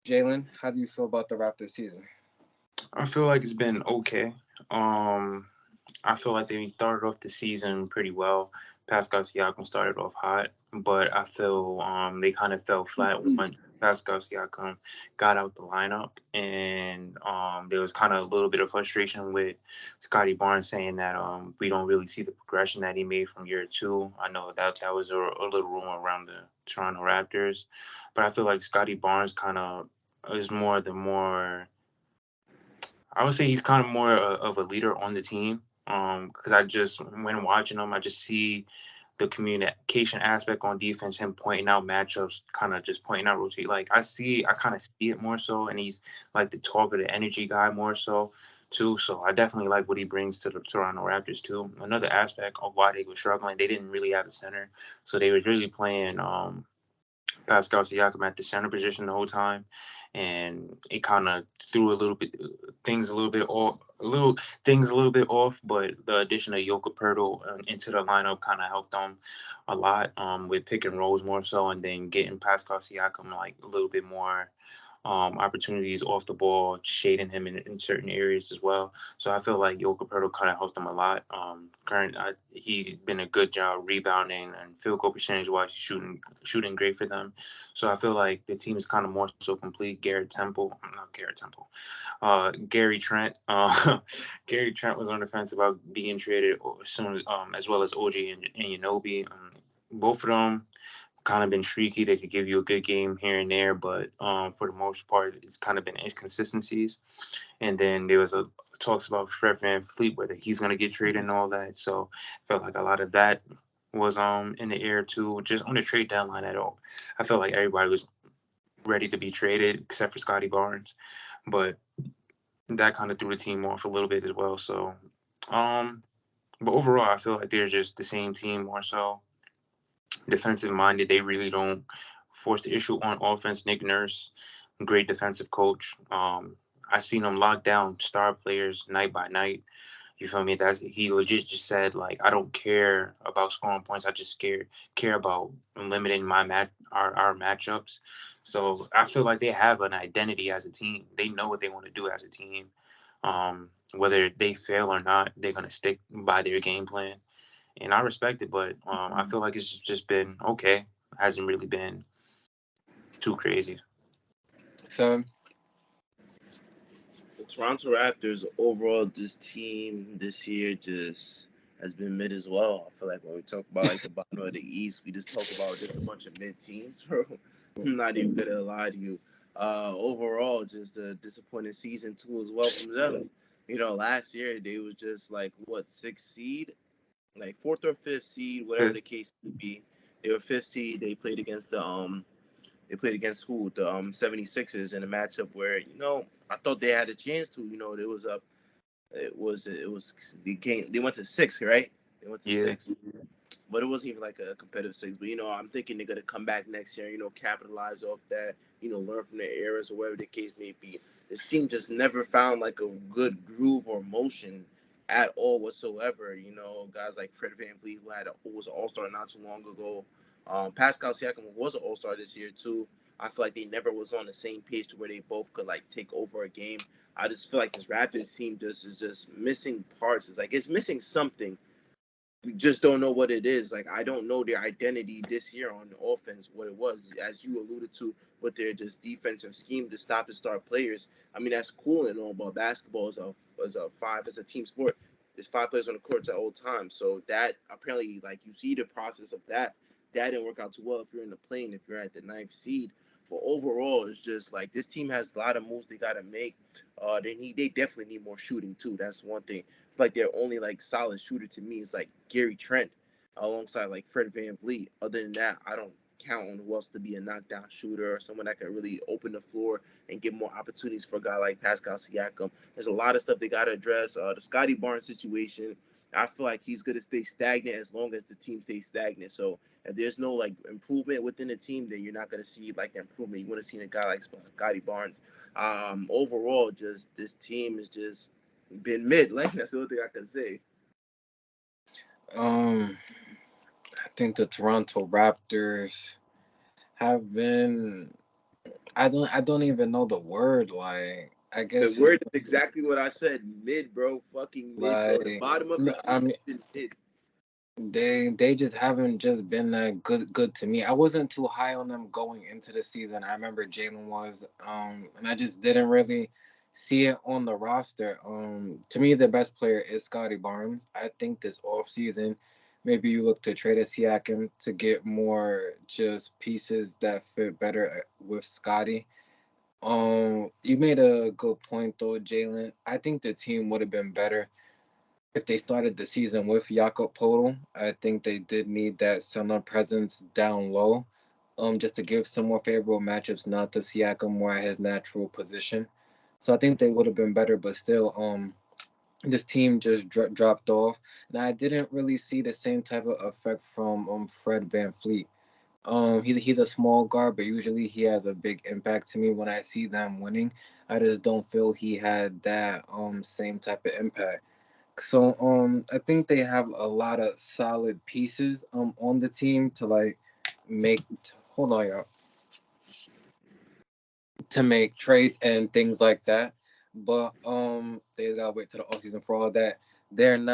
Jalen, how do you feel about the Raptors season? I feel like it's been okay. Um, I feel like they started off the season pretty well. Pascal Siakam started off hot, but I feel they kind of fell flat once Pascal Siakam got out the lineup, and there was kind of a little bit of frustration with Scottie Barnes saying that we don't really see the progression that he made from year two. I know that was a little rumor around the Toronto Raptors, but I feel like Scottie Barnes kind of is more. I would say he's kind of more of a leader on the team. Because I just when watching him, I just see the communication aspect on defense, him pointing out matchups, kind of just pointing out rotate. Like I kind of see it more so, and he's like the talker, the energy guy more so too. So I definitely like what he brings to the Toronto Raptors too. Another aspect of why they were struggling, they didn't really have a center, so they was really playing Pascal Siakam at the center position the whole time, and it kind of threw a little bit off, a little bit off. But the addition of Jakob Poeltl into the lineup kind of helped them a lot with pick and rolls more so, and then getting Pascal Siakam like a little bit more opportunities off the ball, shading him in certain areas as well. So I feel like Jakob Poeltl kind of helped them a lot. He's been a good job rebounding and field goal percentage wise, shooting great for them. So I feel like the team is kind of more so complete. Gary Trent. Gary Trent was on the fence about being traded soon, as well as OG and Anunoby. Both of them kind of been streaky. They could give you a good game here and there, but for the most part, it's kind of been inconsistencies. And then there was a talks about Fred VanVleet, whether he's going to get traded and all that. So I felt like a lot of that was in the air too, just on the trade deadline at all. I felt like everybody was ready to be traded except for Scottie Barnes, but that kind of threw the team off a little bit as well. So, um, but overall, I feel like they're just the same team more so defensive minded. They really don't force the issue on offense. Nick Nurse, great defensive coach. I seen him lock down star players night by night. You feel me? That he legit just said like, I don't care about scoring points. I just care about limiting our matchups. So I feel like they have an identity as a team. They know what they want to do as a team. Whether they fail or not, they're gonna stick by their game plan, and I respect it. But I feel like it's just been okay. Hasn't really been too crazy. So, The Toronto Raptors overall, this team this year just has been mid as well. I feel like when we talk about like the bottom of the East, we just talk about just a bunch of mid teams, bro. I'm not even gonna lie to you. Overall, just a disappointing season too as well from them. Last year they was just like what sixth seed, like fourth or fifth seed, whatever the case may be. They were fifth seed. They played against who? The 76ers in a matchup where, I thought they had a chance to, there was a it was they went to six, right? They went to Yeah, six. But it wasn't even like a competitive six. But I'm thinking they're gonna come back next year, capitalize off that, learn from their errors or whatever the case may be. This team just never found like a good groove or motion at all whatsoever. Guys like Fred VanVleet, who was an All Star not too long ago. Pascal Siakam was an All Star this year too. I feel like they never was on the same page to where they both could like take over a game. I just feel like this Raptors team just is just missing parts. It's like it's missing something. We just don't know what it is. Like I don't know their identity this year on the offense, what it was, as you alluded to, with their just defensive scheme to stop and start players. I mean that's cool and all, but basketball is a team sport. There's five players on the court at all times. So that apparently like you see the process of that. That didn't work out too well if you're in the plane, if you're at the ninth seed. But overall, it's just like this team has a lot of moves they gotta make. They definitely need more shooting too. That's one thing. Like their only like solid shooter to me is like Gary Trent alongside like Fred VanVleet. Other than that, I don't count on who else to be a knockdown shooter or someone that could really open the floor and give more opportunities for a guy like Pascal Siakam. There's a lot of stuff they got to address. The Scottie Barnes situation, I feel like he's going to stay stagnant as long as the team stays stagnant. So if there's no like improvement within the team, then you're not going to see like the improvement. You want to see a guy like Scottie Barnes. Overall, just this team has just been mid. Like that's the only thing I can say. um, I think the Toronto Raptors have been. I don't even know the word. Like I The guess word is exactly what I said. Mid, bro. Fucking mid, bro. The like bottom of no, the I East mean has been mid. they just haven't just been that good to me. I wasn't too high on them going into the season. I remember Jalen was, and I just didn't really see it on the roster. To me, the best player is Scottie Barnes. I think this off season, maybe you look to trade a Siakam to get more just pieces that fit better with Scottie. You made a good point though, Jalen. I think the team would have been better if they started the season with Jakob Poeltl. I think they did need that center presence down low, just to give some more favorable matchups, not to Siakam more at his natural position. So I think they would have been better, but still, this team just dropped off, and I didn't really see the same type of effect from Fred VanVleet. He's a small guard, but usually he has a big impact to me when I see them winning. I just don't feel he had that same type of impact. So I think they have a lot of solid pieces on the team to like make hold on y'all to make trades and things like that. But they gotta wait till the offseason for all that. They're not